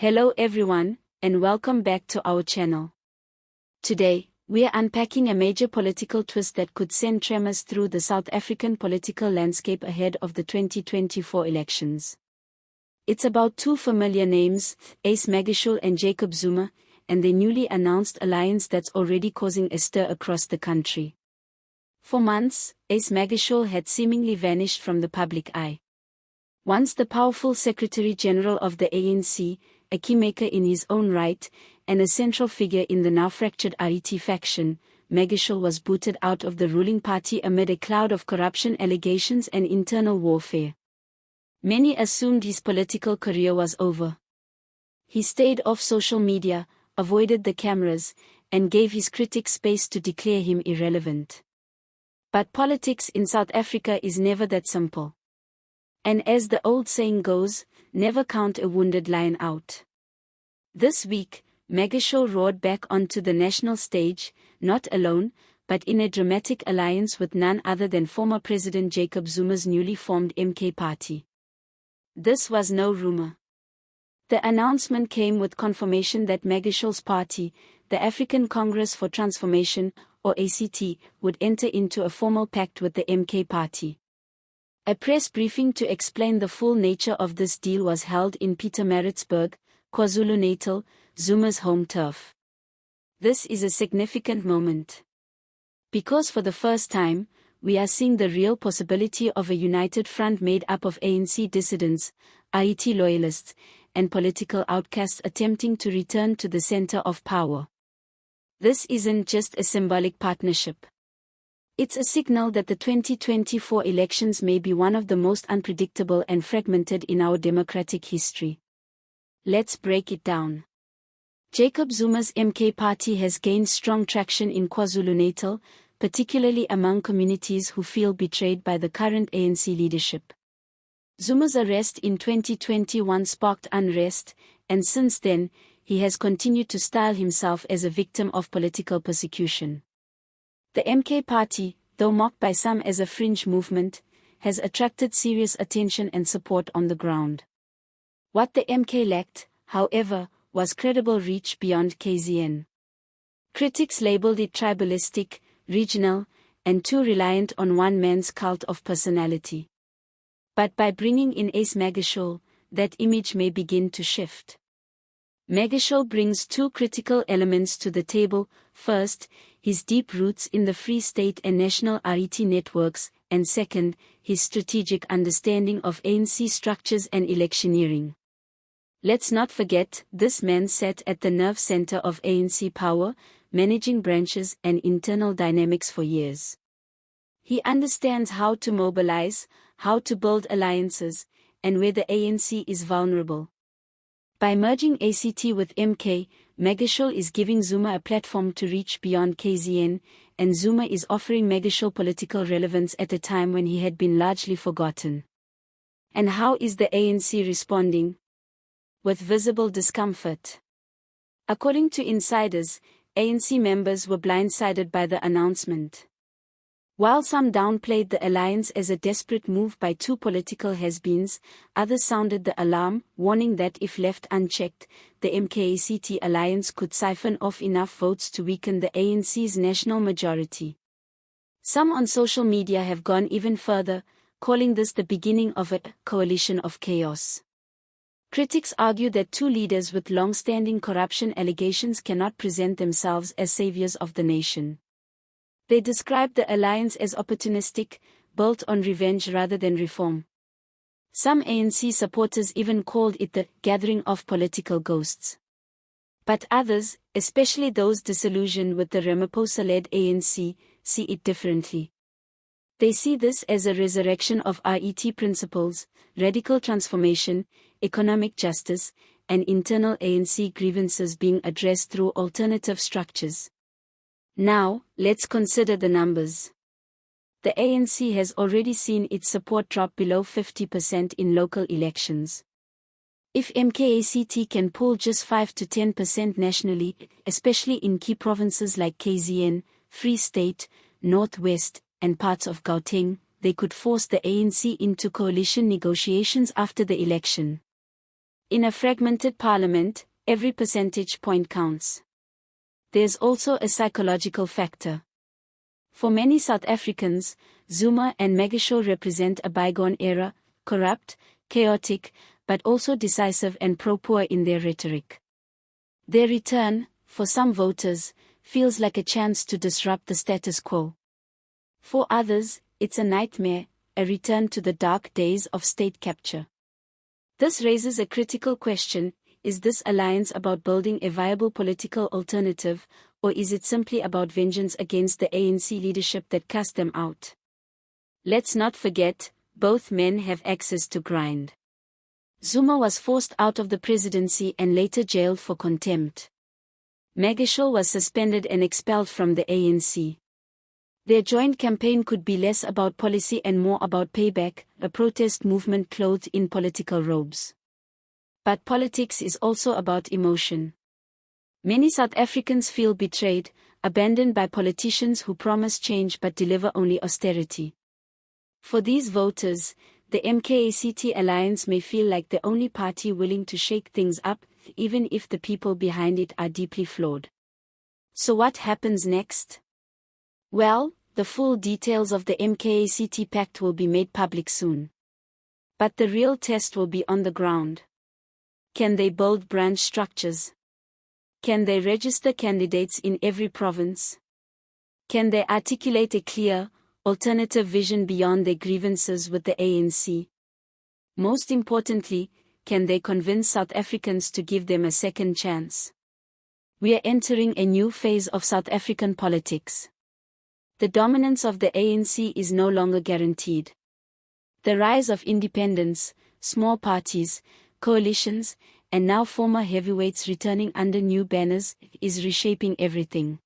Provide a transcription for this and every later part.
Hello everyone, and welcome back to our channel. Today, we are unpacking a major political twist that could send tremors through the South African political landscape ahead of the 2024 elections. It's about two familiar names, Ace Magashule and Jacob Zuma, and their newly announced alliance that's already causing a stir across the country. For months, Ace Magashule had seemingly vanished from the public eye. Once the powerful Secretary General of the ANC, a keymaker in his own right, and a central figure in the now-fractured RET faction, Magashule was booted out of the ruling party amid a cloud of corruption allegations and internal warfare. Many assumed his political career was over. He stayed off social media, avoided the cameras, and gave his critics space to declare him irrelevant. But politics in South Africa is never that simple. And as the old saying goes, never count a wounded lion out. This week, Magashule roared back onto the national stage, not alone, but in a dramatic alliance with none other than former President Jacob Zuma's newly formed MK Party. This was no rumor. The announcement came with confirmation that Magashule's party, the African Congress for Transformation, or ACT, would enter into a formal pact with the MK Party. A press briefing to explain the full nature of this deal was held in Pietermaritzburg, KwaZulu-Natal, Zuma's home turf. This is a significant moment. Because for the first time, we are seeing the real possibility of a united front made up of ANC dissidents, RET loyalists, and political outcasts attempting to return to the center of power. This isn't just a symbolic partnership. It's a signal that the 2024 elections may be one of the most unpredictable and fragmented in our democratic history. Let's break it down. Jacob Zuma's MK Party has gained strong traction in KwaZulu-Natal, particularly among communities who feel betrayed by the current ANC leadership. Zuma's arrest in 2021 sparked unrest, and since then, he has continued to style himself as a victim of political persecution. The MK Party, though mocked by some as a fringe movement, has attracted serious attention and support on the ground. What the MK lacked, however, was credible reach beyond KZN. Critics labeled it tribalistic, regional, and too reliant on one man's cult of personality. But by bringing in Ace Magashule, that image may begin to shift. Magashule brings two critical elements to the table: first, his deep roots in the Free State and national RET networks, and second, his strategic understanding of ANC structures and electioneering. Let's not forget, this man sat at the nerve center of ANC power, managing branches and internal dynamics for years. He understands how to mobilize, how to build alliances, and where the ANC is vulnerable. By merging ACT with MK, Magashule is giving Zuma a platform to reach beyond KZN, and Zuma is offering Magashule political relevance at a time when he had been largely forgotten. And how is the ANC responding? With visible discomfort. According to insiders, ANC members were blindsided by the announcement. While some downplayed the alliance as a desperate move by two political has-beens, others sounded the alarm, warning that if left unchecked, the MK-ACT alliance could siphon off enough votes to weaken the ANC's national majority. Some on social media have gone even further, calling this the beginning of a coalition of chaos. Critics argue that two leaders with long-standing corruption allegations cannot present themselves as saviors of the nation. They describe the alliance as opportunistic, built on revenge rather than reform. Some ANC supporters even called it the gathering of political ghosts. But others, especially those disillusioned with the Ramaphosa-led ANC, see it differently. They see this as a resurrection of RET principles, radical transformation, economic justice, and internal ANC grievances being addressed through alternative structures. Now, let's consider the numbers. The ANC has already seen its support drop below 50% in local elections. If MK-ACT can pull just 5 to 10% nationally, especially in key provinces like KZN, Free State, Northwest, and parts of Gauteng, they could force the ANC into coalition negotiations after the election. In a fragmented parliament, every percentage point counts. There's also a psychological factor. For many South Africans, Zuma and Magashule represent a bygone era, corrupt, chaotic, but also decisive and pro-poor in their rhetoric. Their return, for some voters, feels like a chance to disrupt the status quo. For others, it's a nightmare, a return to the dark days of state capture. This raises a critical question: is this alliance about building a viable political alternative, or is it simply about vengeance against the ANC leadership that cast them out? Let's not forget, both men have access to grind. Zuma was forced out of the presidency and later jailed for contempt. Magashule was suspended and expelled from the ANC. Their joint campaign could be less about policy and more about payback, a protest movement clothed in political robes. But politics is also about emotion. Many South Africans feel betrayed, abandoned by politicians who promise change but deliver only austerity. For these voters, the MKACT alliance may feel like the only party willing to shake things up, even if the people behind it are deeply flawed. So what happens next? Well, the full details of the MKACT pact will be made public soon. But the real test will be on the ground. Can they build branch structures? Can they register candidates in every province? Can they articulate a clear, alternative vision beyond their grievances with the ANC? Most importantly, can they convince South Africans to give them a second chance? We are entering a new phase of South African politics. The dominance of the ANC is no longer guaranteed. The rise of independents, small parties, coalitions, and now former heavyweights returning under new banners is reshaping everything.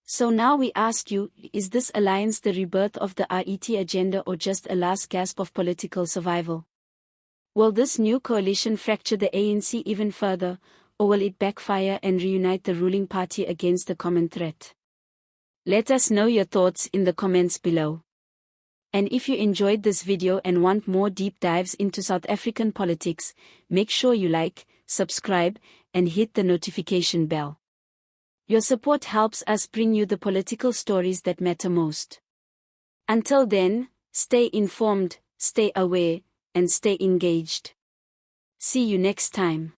So now we ask you, is this alliance the rebirth of the RET agenda or just a last gasp of political survival? Will this new coalition fracture the ANC even further, or will it backfire and reunite the ruling party against the common threat? Let us know your thoughts in the comments below. And if you enjoyed this video and want more deep dives into South African politics, make sure you like, subscribe, and hit the notification bell. Your support helps us bring you the political stories that matter most. Until then, stay informed, stay aware, and stay engaged. See you next time.